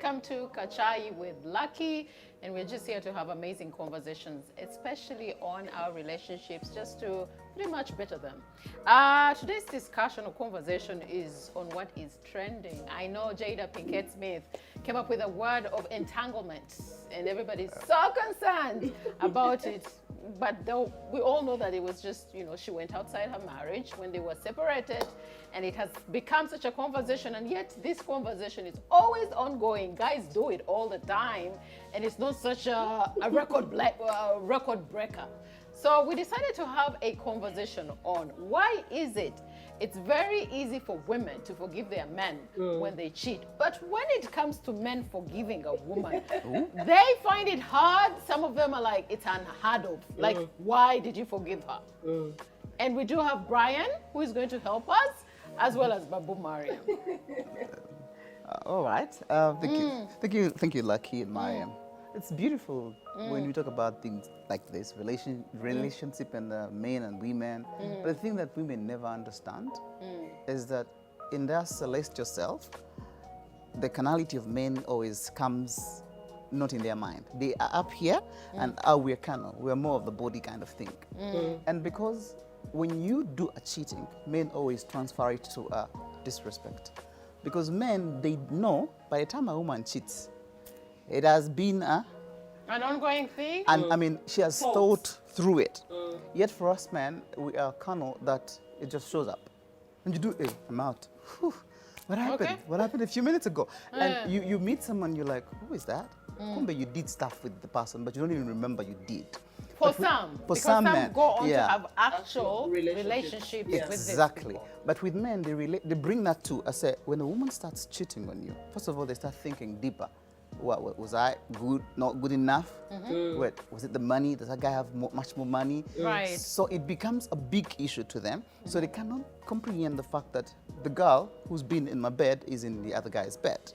Welcome to Kachai with Lucky, and we're just here to have amazing conversations, especially on our relationships, just to pretty much better them. Today's discussion or conversation is on what is trending. I know Jada Pinkett Smith came up with a word of entanglement, and everybody's so concerned about it. But though we all know that it was just, she went outside her marriage when they were separated, and it has become such a conversation, and yet this conversation is always ongoing. Guys do it all the time, and it's not such a record breaker. So we decided to have a conversation on why is it's very easy for women to forgive their men when they cheat. But when it comes to men forgiving a woman, they find it hard. Some of them are like, it's unheard of. Like, why did you forgive her? And we do have Brian, who is going to help us, as well as Babu Mariam. All right. Thank you, Lucky and Mariam. It's beautiful when we talk about things like this, relationship and men and women. But the thing that women never understand is that in their celestial self, the carnality of men always comes not in their mind. They are up here and we're carnal. We're more of the body kind of thing. And because when you do a cheating, men always transfer it to disrespect. Because men, they know by the time a woman cheats, it has been an ongoing thing? And I mean, she has thought through it. Yet for us men, we are carnal that it just shows up. And you do, hey, I'm out. Whew, what happened? Okay. What happened a few minutes ago? And you meet someone, you're like, who is that? Kumbe, you did stuff with the person, but you don't even remember you did. Because some men, go on to have actual relationships with these Exactly. people. But with men, they bring that to, I say, when a woman starts cheating on you, first of all, they start thinking deeper. What was I good, not good enough? Wait, was it the money? Does that guy have much more money? Right. So it becomes a big issue to them. So they cannot comprehend the fact that the girl who's been in my bed is in the other guy's bed.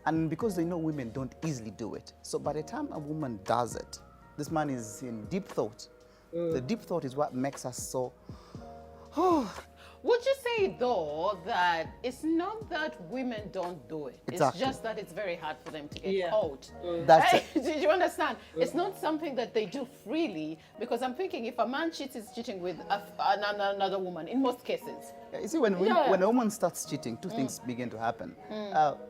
And because they know women don't easily do it. So by the time a woman does it, this man is in deep thought. The deep thought is what makes us so, Would you say, though, that it's not that women don't do it? Exactly. It's just that it's very hard for them to get caught. That's it. Did you understand? It's not something that they do freely, because I'm thinking if a man cheats, he's cheating with another woman, in most cases. You see, when a woman starts cheating, two things begin to happen.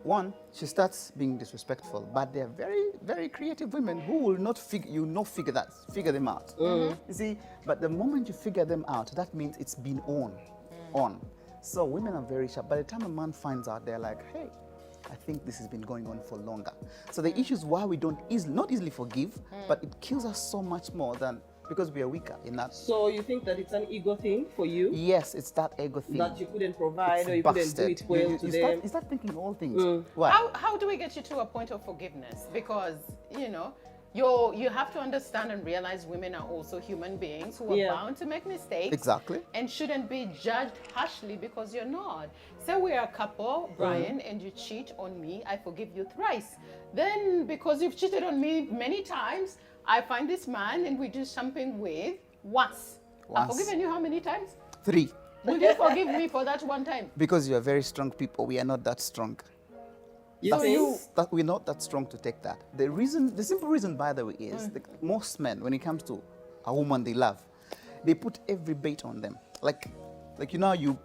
One, she starts being disrespectful, but they're very, very creative women who will not figure them out. You see, but the moment you figure them out, that means it's been on. So women are very sharp. By the time a man finds out, they're like, hey, I think this has been going on for longer. So the issue is why we don't not easily forgive, but it kills us so much more than because we are weaker in that. So you think that it's an ego thing for you? Yes, it's that ego thing. That you couldn't provide It's or you busted. couldn't do it well to them? You start thinking all things. Why? How do we get you to a point of forgiveness? Because, you have to understand and realize women are also human beings who are bound to make mistakes. Exactly. And shouldn't be judged harshly because you're not. Say we're a couple, Brian, and you cheat on me, I forgive you thrice. Then, because you've cheated on me many times, I find this man and we do something with once. I've forgiven you how many times? 3. Will you forgive me for that one time? Because you are very strong people. We are not that strong. We're not that strong to take that. The simple reason, by the way, is that most men, when it comes to a woman they love, they put every bait on them. Like you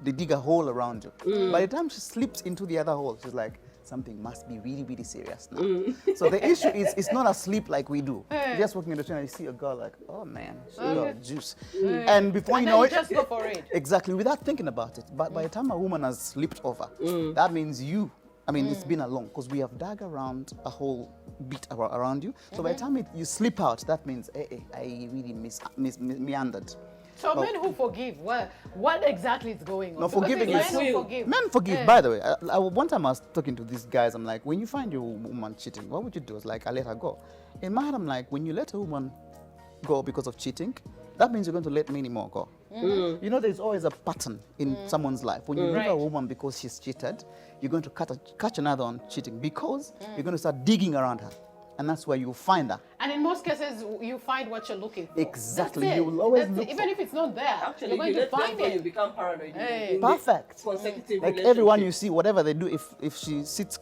they dig a hole around you. By the time she slips into the other hole, she's like, something must be really, really serious now. So the issue is, it's not a sleep like we do. You're just walking in the train and you see a girl like, oh man, she got juice. And before you know it, just go for it. Exactly, without thinking about it. But by the time a woman has slipped over, that means it's been a long, because we have dug around a whole bit around you. So by the time you slip out, that means, I really meandered. So men who forgive, what exactly is going on? No, forgiving because is... men who forgive. Men forgive, by the way. One time I was talking to these guys, I'm like, when you find your woman cheating, what would you do? It's like, I let her go. In my head, I'm like, when you let a woman go because of cheating, that means you're going to let many more go. There's always a pattern in someone's life. When you leave a woman because she's cheated, you're going to catch another on cheating because you're going to start digging around her. And that's where you'll find her. And in most cases, you find what you're looking for. Exactly. You will always look even if it's not there, Actually, you're going to find it. You become paranoid. Hey. Perfect. Consecutive Like everyone you see, whatever they do, if she sits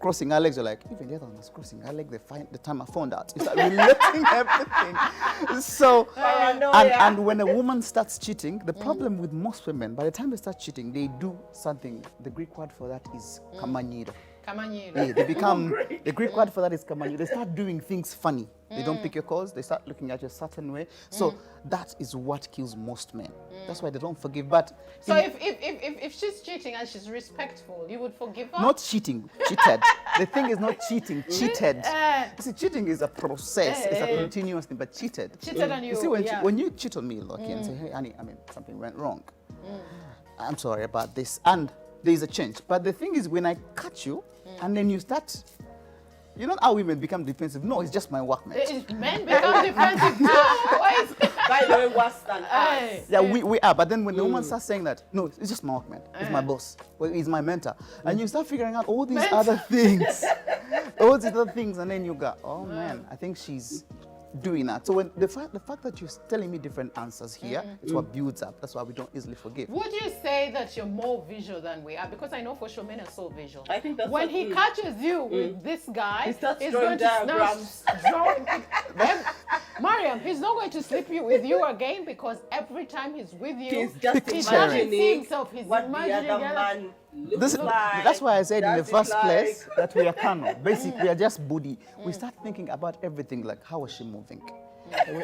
crossing her legs, you're like, even the other one was crossing her leg. The time I found out, you start relating everything. So, and when a woman starts cheating, the problem with most women, by the time they start cheating, they do something. The Greek word for that is kamanyiro. Yeah, they become, the Greek word for that is kamanyiro. They start doing things funny. They don't pick your calls. They start looking at you a certain way. So that is what kills most men. That's why they don't forgive. But so if she's cheating and she's respectful, you would forgive her? not cheating, cheated. The thing is not cheating, cheated. You see, cheating is a process. It's a continuous thing, but cheated. Cheated on you. You see, when you cheat on me, Lucky, and say, hey, honey, I mean, something went wrong. I'm sorry about this. And there is a change. But the thing is, when I catch you, and then you start, you know how women become defensive? No, it's just my workmate. Men become defensive too. By the way, worse than us. Yeah, we are. But then when the woman starts saying that, no, it's just my workmate. It's my boss. Well, he's my mentor. And you start figuring out all these other things. All these other things. And then you go, oh, man, I think she's doing that. So when the fact that you're telling me different answers here, it's what builds up. That's why we don't easily forgive. Would you say that you're more visual than we are? Because I know for sure men are so visual. I think that's when he catches you with this guy, he starts he's drawing going to diagrams. drawing. Mariam, he's not going to sleep with you again because every time he's with you, He's just he doesn't see imagining himself. He's what the imagining other man looks like. That's why I said in the does it first like. place that we are carnal. Basically, we are just body. We start thinking about everything like, how is she moving?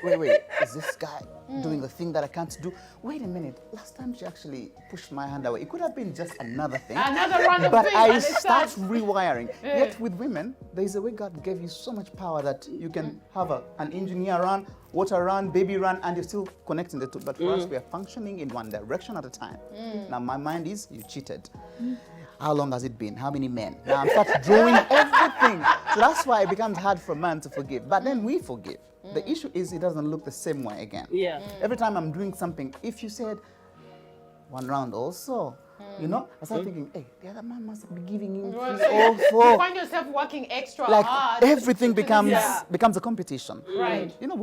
Wait, is this guy doing the thing that I can't do? Wait a minute, last time she actually pushed my hand away. It could have been just another thing. Another random but thing. I start rewiring. Yet with women, there is a way God gave you so much power that you can have an engineer run, water run, baby run, and you're still connecting the two. But for us, we are functioning in one direction at a time. Now my mind is, you cheated. How long has it been? How many men? Now I'm start drawing everything. So that's why it becomes hard for a man to forgive. But then we forgive. The issue is it doesn't look the same way again. Yeah. Every time I'm doing something, if you said one round also, you know, I start thinking, hey, the other man must be giving him three You also. find yourself working extra Like hard. everything becomes a competition. Right. You know,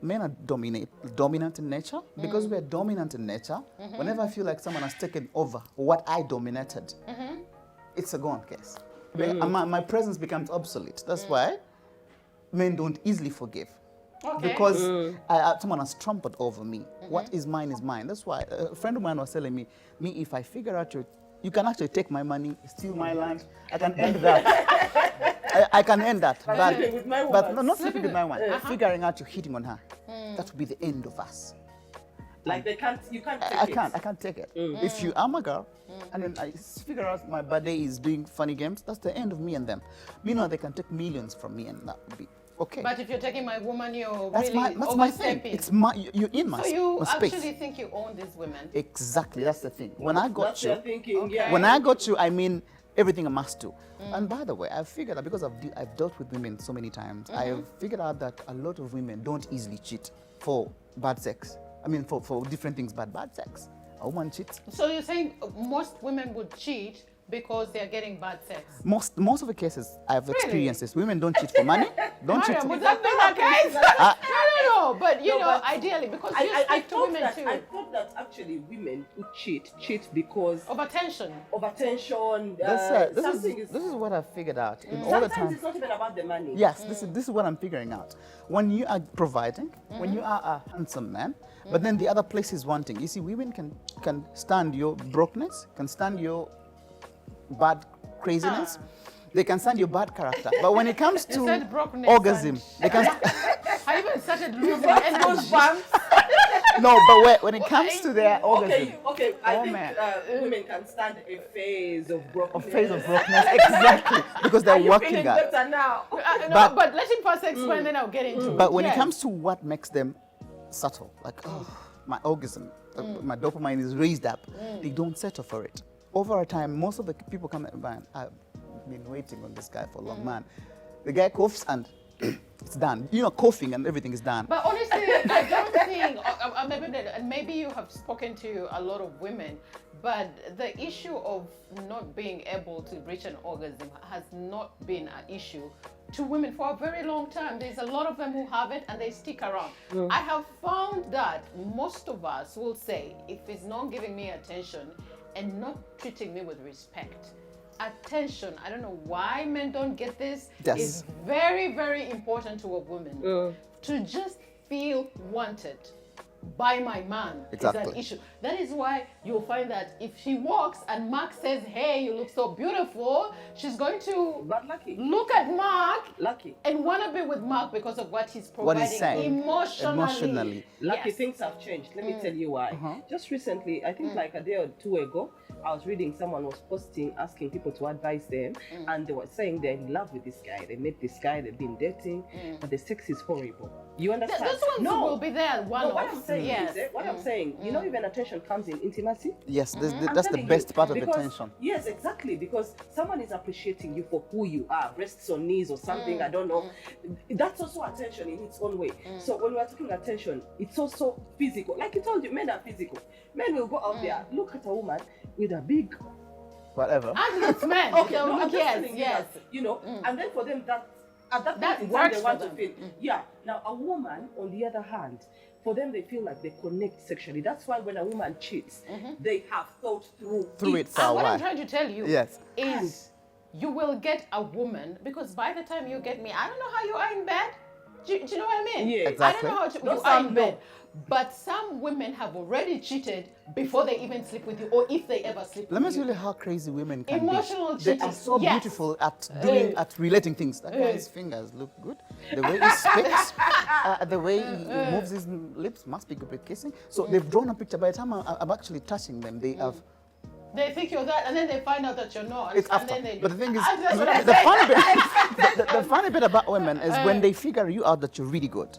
men are dominant in nature. Because we're dominant in nature, whenever I feel like someone has taken over what I dominated, it's a gone case. My presence becomes obsolete. That's why men don't easily forgive. Okay. Because someone has trampled over me. What is mine is mine. That's why a friend of mine was telling me, if I figure out you can actually take my money, steal my land, I can end that. I can end that. sleeping with my but woman. no, not sleeping with my woman. Figuring out you're hitting on her. That would be the end of us. Like you can't take I it. can't take it. If you are my girl, and then I figure out my buddy is doing funny games, that's the end of me and them. Meanwhile, they can take millions from me, and that would be okay. But if you're taking my woman, you're That's really my thing. overstepping. It's you're in my, So you my space. actually think you own these women? Exactly, that's the thing. When I got That's you, your thinking, yeah. when I got you, I mean everything I must do. And by the way, I've figured out, because I've dealt with women so many times, I've figured out that a lot of women don't easily cheat for bad sex. I mean, for different things, but bad sex. A woman cheats. So you're saying most women would cheat because they're getting bad sex? Most of the cases I've experienced this. Women don't cheat for money. Don't cheat. Mariam, would that be the case? I don't know, but you know, ideally, because you speak to women too. I thought that actually women who cheat because Of attention. of attention. This is what I've figured out in all the Sometimes time. it's not even about the money. Yes, this is what I'm figuring out. When you are providing, when you are a handsome man, but then the other place is wanting. You see, women can stand your brokenness, can stand your bad craziness. They can stand your bad character. But when it comes You said to brokenness orgasm, and- they can. I even started losing energy. No, but when it comes to their orgasm, Okay. I Oh, think man. women can stand a phase of brokenness. a phase of brokenness, exactly, because they're Are you working feeling at. better now? No, but let him first explain, then I'll get into it. But when it Yes. comes to what makes them subtle, like my orgasm, my dopamine is raised up, they don't settle for it. Over a time, most of the people come and man, I've been waiting on this guy for a long man. The guy coughs and it's done. You know, coughing and everything is done. But honestly, I don't think, maybe you have spoken to a lot of women, but the issue of not being able to reach an orgasm has not been an issue to women for a very long time. There's a lot of them who have it and they stick around. I have found that most of us will say, if it's not giving me attention and not treating me with respect, attention, I don't know why men don't get this, Yes. is very, very important to a woman. To just feel wanted by my man is Exactly. an issue. That is why you'll find that if she walks and Mark says, hey, you look so beautiful, she's going to But Lucky, look at Mark Lucky, and want to be with Mark because of what he's What providing he's saying. emotionally. Lucky, Yes. things have changed. Let me tell you why. Just recently, I think like a day or two ago, I was reading someone was posting asking people to advise them, and they were saying they're in love with this guy. They met this guy, they've been dating, but the sex is horrible. You understand? Those ones will be there one No, what off. I'm saying Yes. is, what I'm saying, you know, even attention comes in intimacy. Yes, I'm that's the telling best you, part of because- attention. Yes, exactly. Because someone is appreciating you for who you are, breasts or knees or something, I don't know. That's also attention in its own way. So when we're talking attention, it's also physical. Like you told you, men are physical. Men will go out there, look at a woman with a big. Whatever. And that's men. Okay, no, I'm just yes, telling you yes. that, you know, and then for them that at that That point in time works they for want to them. feel. Yeah. Now a woman, on the other hand, for them they feel like they connect sexually. That's why when a woman cheats, they have thought through it for a And what I'm while. trying to tell you Yes. is you will get a woman because by the time you get me, I don't know how you are in bed. Do you know what I mean? Yeah. Exactly. I don't know how to, No, you are in some bed. don't. But some women have already cheated before they even sleep with you or if they ever sleep Let me with tell you. you how crazy women can Emotional be. They are cheating. so Yes. beautiful at doing, at relating things. That guy's fingers look good. The way he speaks, the way he moves his lips must be good with kissing. So they've drawn a picture. By the time I'm actually touching them, they have. They think you're that and then they find out that you're not. It's and after. then they But the thing is, That's what I the said. funny bit, the funny bit about women is when they figure you out that you're really good,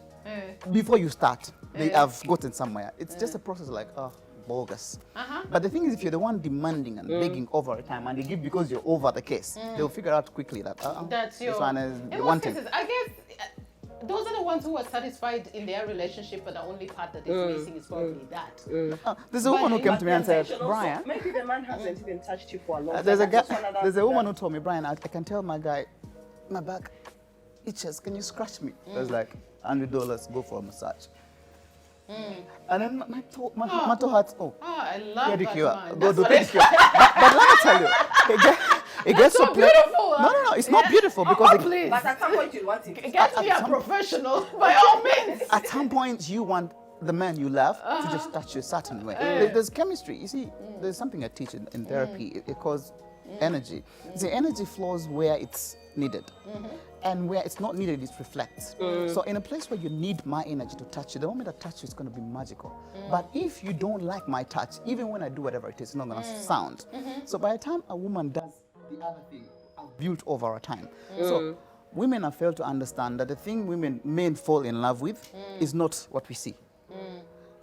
before you start, they have gotten somewhere. It's just a process like, oh, bogus. But the thing is, if you're the one demanding and begging over a time and they give because you're over the case, they'll figure out quickly that That's your. this one is In the most one thing. cases, I guess those are the ones who are satisfied in their relationship, but the only part that is missing is probably that. There's a woman who But came to me and said, Attention also, Brian, maybe the man hasn't even touched you for a long time. there's a That's guy, also another- there's a woman who told me, Brian, I can tell my guy, my back itches. Can you scratch me? I was like, $100, go for a massage. And then my two hearts, oh. Oh, I love Pedicure. that man. Go That's do what I pedicure. but let me tell you, it gets so so beautiful, No, no, no, it's not beautiful because Oh, it- please. But at some point you want it. Get me a professional, by all means. at some point you want the man you love to just touch you a certain way. There's chemistry. You see, there's something I teach in therapy. It calls energy. The energy flows where it's needed. And where it's not needed, it reflects. So in a place where you need my energy to touch you, the moment I touch you, it's going to be magical. But if you don't like my touch, even when I do whatever it is, it's not going to sound. So by the time a woman does the other thing, I've built over a time. So women have failed to understand that the thing men fall in love with is not what we see.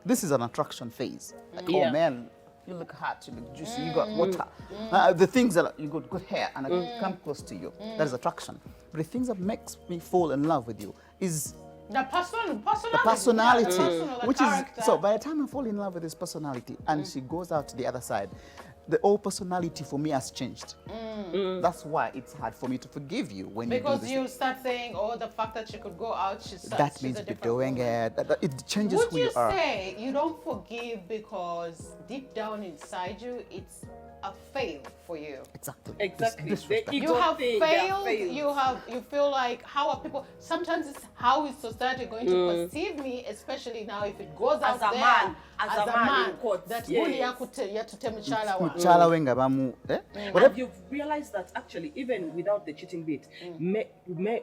This is an attraction phase. Like, Yeah. oh man, you look hot, you look juicy, you got water. The things that you got good hair and I can come close to you, that is attraction. But the things that makes me fall in love with you is The personality. the personality, Yeah, the personal, the which character. is so. By the time I fall in love with this personality, and she goes out to the other side, the whole personality for me has changed. That's why it's hard for me to forgive you when you do Because this. you start saying, oh, the fact that she could go out, That she's means a you're different doing woman. it. It changes Would who you you are. say you don't forgive because deep down inside you, it's a fail for you? Exactly. Exactly. Disrespect. The You ego have thing, they are failed. You feel like how are people? Sometimes it's how is society going to perceive me, especially now if it goes out As a there man, as a man in quotes, that yes. bully yakutemchala wa. Muchala wenga bamu, eh? And you've realized that actually, even without the cheating bit,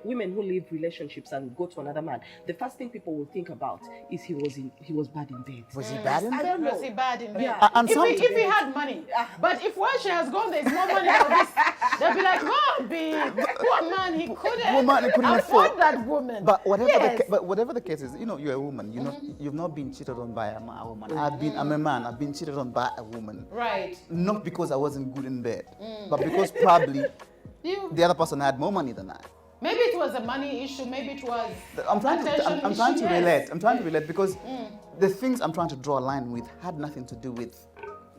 women who leave relationships and go to another man, the first thing people will think about is he was bad in bed. Was he bad in I bed? don't know. Was he bad in bed? Yeah. And If he had money, but if once she has gone, there's no money for this. They'll be like, "Oh, poor man, he couldn't, Woman, he couldn't afford. that woman." But whatever, Yes. but whatever the case is, you know, you're a woman. You know, you've not been cheated on by a woman. I'm a man. I've been cheated on by a woman. Right. Not because I wasn't good in bed, but because probably You. the other person had more money than I. Maybe it was a money issue. Maybe it was. I'm trying attention to issue. relate. Yes. I'm trying to relate because the things I'm trying to draw a line with had nothing to do with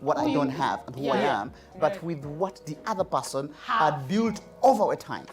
what I don't have and who I Yeah. am, but Right. with what the other person Have. had built over a time.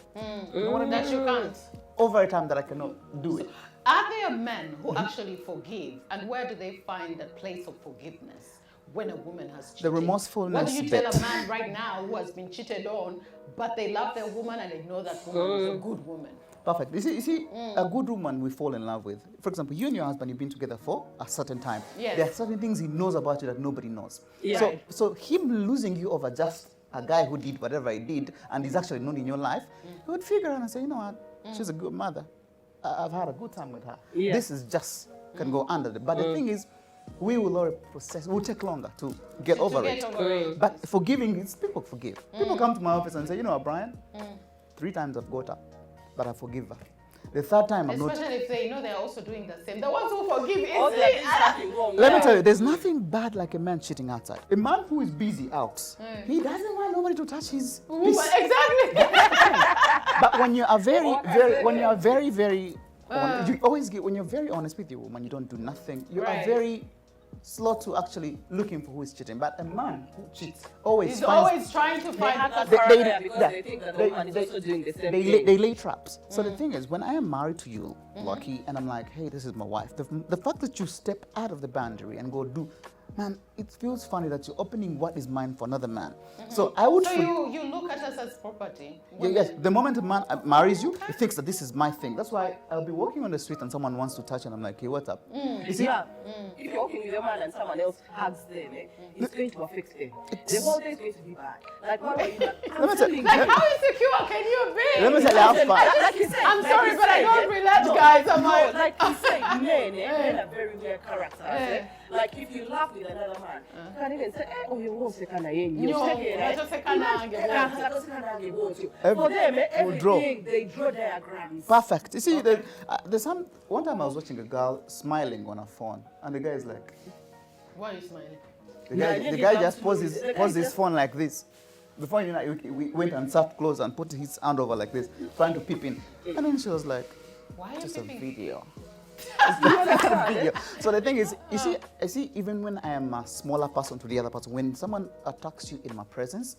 You know what I mean? That you can't. Over a time that I cannot do it. Are there men who actually forgive, and where do they find the place of forgiveness? when a woman has cheated? The remorsefulness What do you tell bit. a man right now who has been cheated on, but they love their woman and they know that woman is a good woman? Perfect. You see, a good woman we fall in love with. For example, you and your husband, you've been together for a certain time. Yes. There are certain things he knows about you that nobody knows. Yeah. Right. So him losing you over just a guy who did whatever he did and is actually not in your life, he would figure out and say, you know what, she's a good mother. I've had a good time with her. Yeah. This is just can go under the. But the thing is, we will already process. It will take longer to get over get it. over it. But forgiving, people forgive. People come to my office and say, you know what, Brian, 3 times I've got her, but I forgive her. The 3rd time I'm not. Especially if they know they're also doing the same. The ones who forgive Oh, easily. there's something wrong. Let me tell you, there's nothing bad like a man cheating outside. A man who is busy out, he doesn't want nobody to touch his Woman, piece. exactly. But when you are very, you always get, when you're very honest with your woman, you don't do nothing. You are Right. very slow to actually looking for who is cheating. But a man who cheats always He's finds always trying to They find have the to They- parallel they- because yeah. they think that the They- woman is they- also doing the same they thing. lay traps. So the thing is, when I am married to you, Lucky, and I'm like, hey, this is my wife, the fact that you step out of the boundary and go do, man, it feels funny that you're opening what is mine for another man. So I would. So you look at us as property. Yeah, yes, the moment a man marries you, he thinks that this is my thing. That's why I'll be walking on the street and someone wants to touch and I'm like, hey, what's up? You see, Yeah. If you're walking with a man and someone else hugs them, it's going to affect them. The whole day is going to be bad. Like, what are you Let me I'm tell- telling you. Like, how insecure can you be? let me tell you how far. Like you said, I'm like sorry, you but I said, don't relate, guys. I'm no, like, like you said, men are very weird characters. Eh. Like if you laugh with another man, you can even say, oh, you won't say kana yenyu. No, You say, eh, natoseka nange eh, both. natoseka nange both. Every- For them, we'll draw. everything, they draw diagrams. Perfect. You see, there's one time I was watching a girl smiling on her phone, and the guy is like, Why are you smiling? the Yeah, guy, then the he guy comes just to- paused the guy his just- phone like this. Before you know, we went and sat close and put his hand over like this, trying to peep in. And then she was like, Why are you just a peeping? video. It's just a video. So the thing is, you see, even when I am a smaller person to the other person, when someone attacks you in my presence,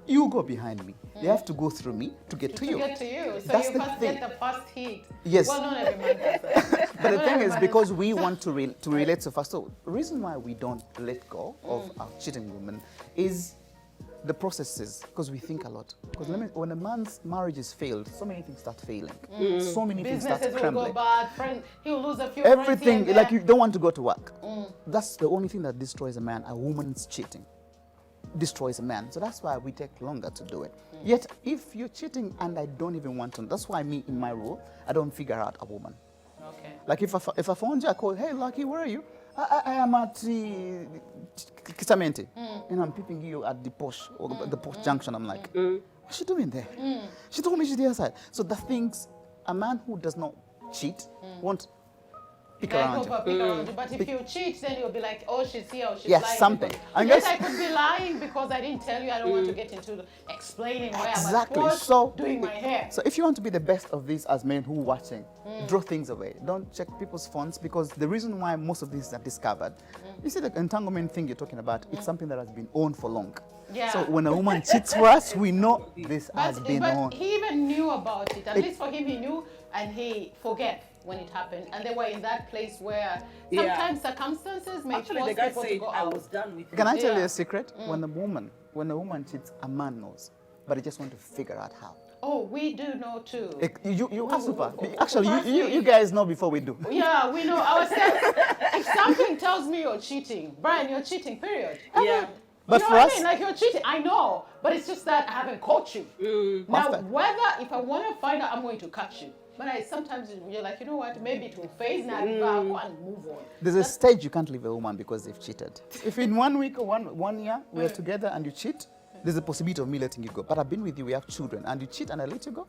you go behind me. They have to go through me to get to To you. get to you. So That's you the first thing. get the first hit. Yes. Well, not every man does that. But the Not thing every is, man because we want to relate so fast, so the reason why we don't let go of our cheating woman is the processes, because we think a lot. Because when a man's marriage is failed, so many things start failing. So many things start Businesses will crumbling. go bad. Friends, he'll lose a few friends here Everything, and like there. you don't want to go to work. That's the only thing that destroys a man. A woman's cheating destroys a man. So that's why we take longer to do it. Yet, if you're cheating and I don't even want to, that's why me, in my role, I don't figure out a woman. Okay. Like if I phone you, I call, hey, Lucky, where are you? I am at Kisamente. And I'm peeping you at the Posh, or the Posh Junction. I'm like, what's she doing there? She told me she's the other side. So the things, a man who does not cheat won't pick Like, around you. pick around you. But if you cheat, then you'll be like, oh, she's here or she's Yes, lying. something. because- And yes, guess- I could be lying because I didn't tell you. I don't want to get into explaining why Exactly. I'm at So doing my hair. So if you want to be the best of these as men who are watching, draw things away. Don't check people's phones, because the reason why most of these are discovered, you see the entanglement thing you're talking about, it's something that has been owned for long. Yeah. So when a woman cheats for us, we know this has been but owned. he even knew about it. At least for him, he knew, and he forget when it happened. And they were in that place where Yeah. sometimes circumstances may Actually, force the guy people to said, go I out. was done with Can I tell you Yeah. a secret? When a woman cheats, a man knows, but he just want to figure out how. Oh, we do know too. You are super. Actually, you guys know before we do. Yeah, we know ourselves. If something tells me you're cheating, Brian, you're cheating, period. Yeah. But you know for what us- I mean? Like, you're cheating. I know, but it's just that I haven't caught you. Now, Perfect. whether if I want to find out, I'm going to catch you. But sometimes you're like, you know what? Maybe it will phase now and move on. There's a stage you can't leave a woman because they've cheated. If in 1 week or one year we're together and you cheat, there's a possibility of me letting you go. But I've been with you, we have children, and you cheat and I let you go,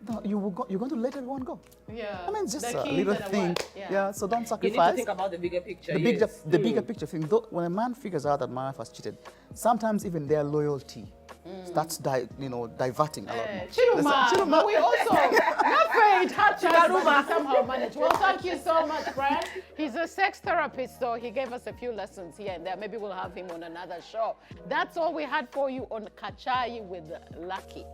no, you're going to let everyone go. Yeah. I mean, just The a kids little and the thing. wife, Yeah. So don't You need to sacrifice. think about the bigger picture. The bigger, yes. the bigger picture thing. Though, when a man figures out that my wife has cheated, sometimes even their loyalty starts diverting a lot more. Chiruma, but we also not afraid hard chance, but we somehow manage. Well, thank you so much, Brian. He's a sex therapist, so he gave us a few lessons here and there. Maybe we'll have him on another show. That's all we had for you on Kachai with Lucky.